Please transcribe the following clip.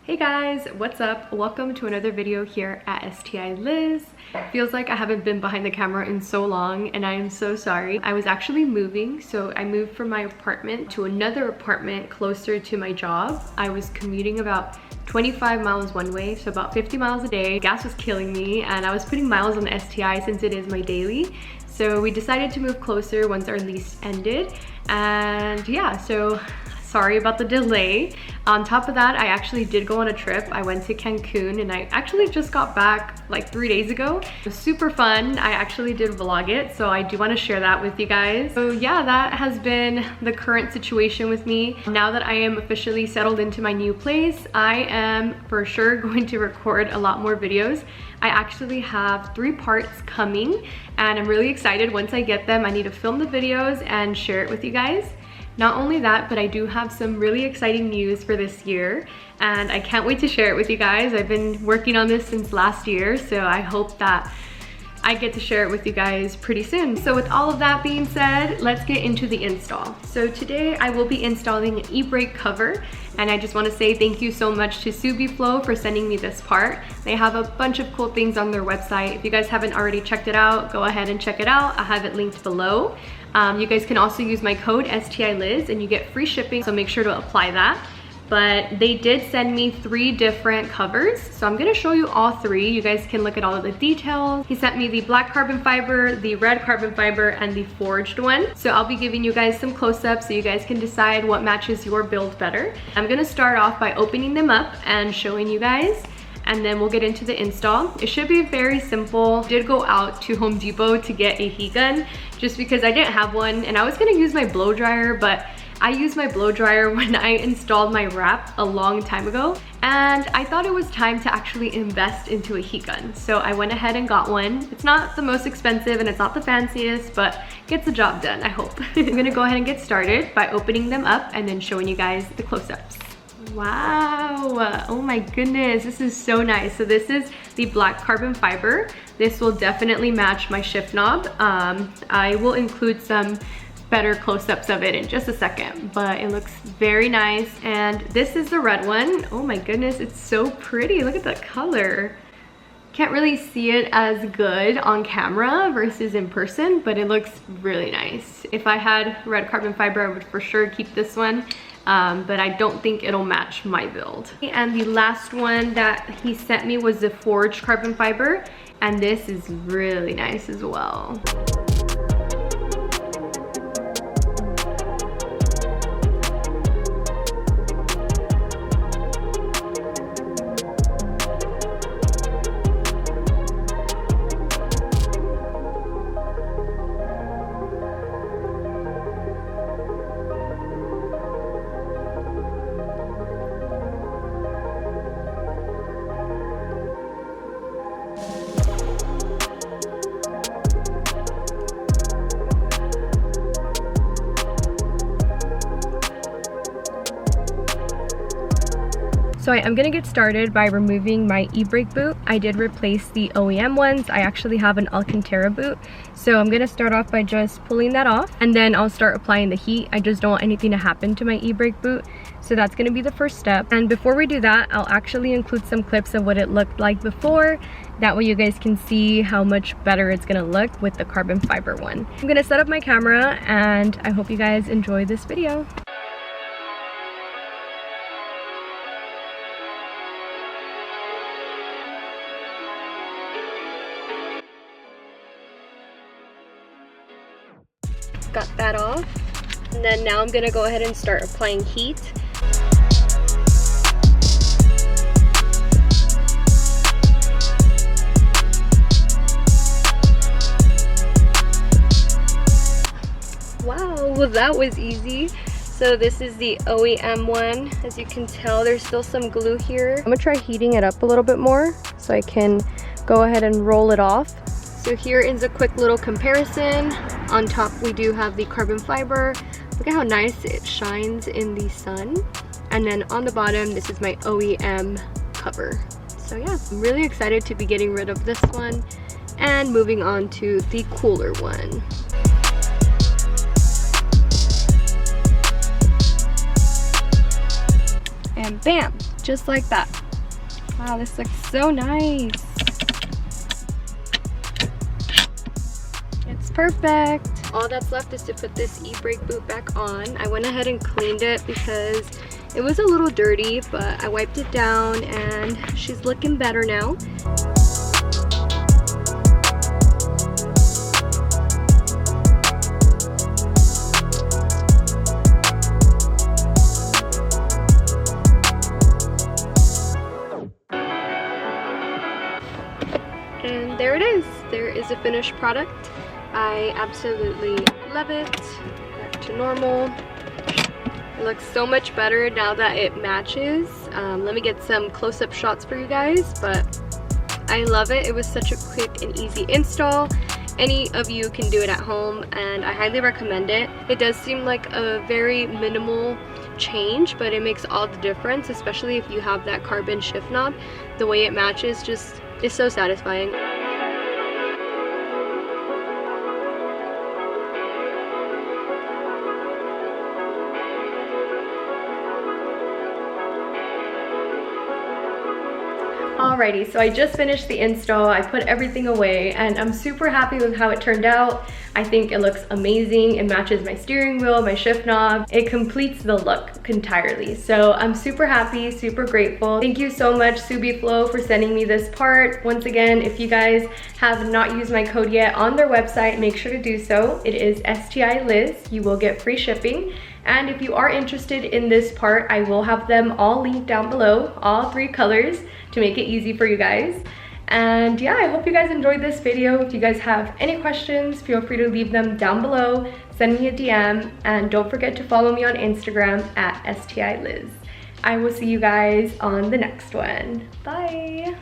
Hey guys, what's up? Welcome to another video here at STILIZ. Feels like I haven't been behind the camera in so long and I am so sorry. I was actually moving, so I moved from my apartment to another apartment closer to my job. I was commuting about 25 miles one way, so about 50 miles a day. Gas was killing me and I was putting miles on the STI since it is my daily. So we decided to move closer once our lease ended. And yeah, so sorry about the delay. On top of that, I actually did go on a trip. I went to Cancun and I actually just got back like 3 days ago. It was super fun. I actually did vlog it, so I do want to share that with you guys. So yeah, that has been the current situation with me. Now that I am officially settled into my new place, I am for sure going to record a lot more videos. I actually have 3 parts coming and I'm really excited. Once I get them, I need to film the videos and share it with you guys. Not only that, but I do have some really exciting news for this year and I can't wait to share it with you guys. I've been working on this since last year, so I hope that I get to share it with you guys pretty soon. So with all of that being said, let's get into the install. So today I will be installing an Ebrake cover, and I just want to say thank you so much to subieflow for sending me this part. They have a bunch of cool things on their website. If you guys haven't already checked it out, go ahead and check it out. I have it linked below. You guys can also use my code STILIZ and you get free shipping, so make sure to apply that. But they did send me 3 different covers, so I'm gonna show you all 3. You guys can look at all of the details. He sent me the black carbon fiber, the red carbon fiber, and the forged one. So I'll be giving you guys some close-ups so you guys can decide what matches your build better. I'm gonna start off by opening them up and showing you guys, and then we'll get into the install. It should be very simple. I did go out to Home Depot to get a heat gun just because I didn't have one, and I was gonna use my blow dryer, but I used my blow dryer when I installed my wrap a long time ago, and I thought it was time to actually invest into a heat gun. So I went ahead and got one. It's not the most expensive and it's not the fanciest, but gets the job done, I hope. I'm gonna go ahead and get started by opening them up and then showing you guys the close-ups. Wow, oh my goodness, this is so nice. So this is the black carbon fiber. This will definitely match my shift knob. I will include some better close-ups of it in just a second, but it looks very nice. And this is the red one. Oh my goodness, it's so pretty. Look at that color. Can't really see it as good on camera versus in person, but it looks really nice. If I had red carbon fiber, I would for sure keep this one. But I don't think it'll match my build. And the last one that he sent me was the forged carbon fiber, and this is really nice as well. So I'm gonna get started by removing my Ebrake boot. I did replace the OEM ones. I actually have an Alcantara boot. So I'm gonna start off by just pulling that off, and then I'll start applying the heat. I just don't want anything to happen to my Ebrake boot. So that's gonna be the first step. And before we do that, I'll actually include some clips of what it looked like before. That way you guys can see how much better it's gonna look with the carbon fiber one. I'm gonna set up my camera and I hope you guys enjoy this video. Got that off, and then now I'm gonna go ahead and start applying heat. Wow, well that was easy. So this is the OEM one. As you can tell, there's still some glue here. I'm gonna try heating it up a little bit more so I can go ahead and roll it off. So here is a quick little comparison. On top we do have the carbon fiber. Look at how nice it shines in the sun. And then on the bottom, this is my OEM cover. So yeah, I'm really excited to be getting rid of this one and moving on to the cooler one. And bam, just like that. Wow, this looks so nice. It's perfect. All that's left is to put this Ebrake boot back on. I went ahead and cleaned it because it was a little dirty, but I wiped it down and she's looking better now. And there it is. There is a finished product. I absolutely love it. Back to normal. It looks so much better now that it matches. Let me get some close-up shots for you guys, but I love it. It was such a quick and easy install. Any of you can do it at home, and I highly recommend it. It does seem like a very minimal change, but it makes all the difference, especially if you have that carbon shift knob. The way it matches just is so satisfying. Alrighty, so I just finished the install. I put everything away and I'm super happy with how it turned out. I think it looks amazing. It matches my steering wheel, my shift knob. It completes the look entirely. So I'm super happy, super grateful. Thank you so much, subieflow, for sending me this part. Once again, if you guys have not used my code yet on their website, make sure to do so. It is STILIZ. You will get free shipping. And if you are interested in this part, I will have them all linked down below, all 3 colors, to make it easy for you guys. And yeah, I hope you guys enjoyed this video. If you guys have any questions, feel free to leave them down below, send me a DM, and don't forget to follow me on Instagram at STILIZ. I will see you guys on the next one. Bye.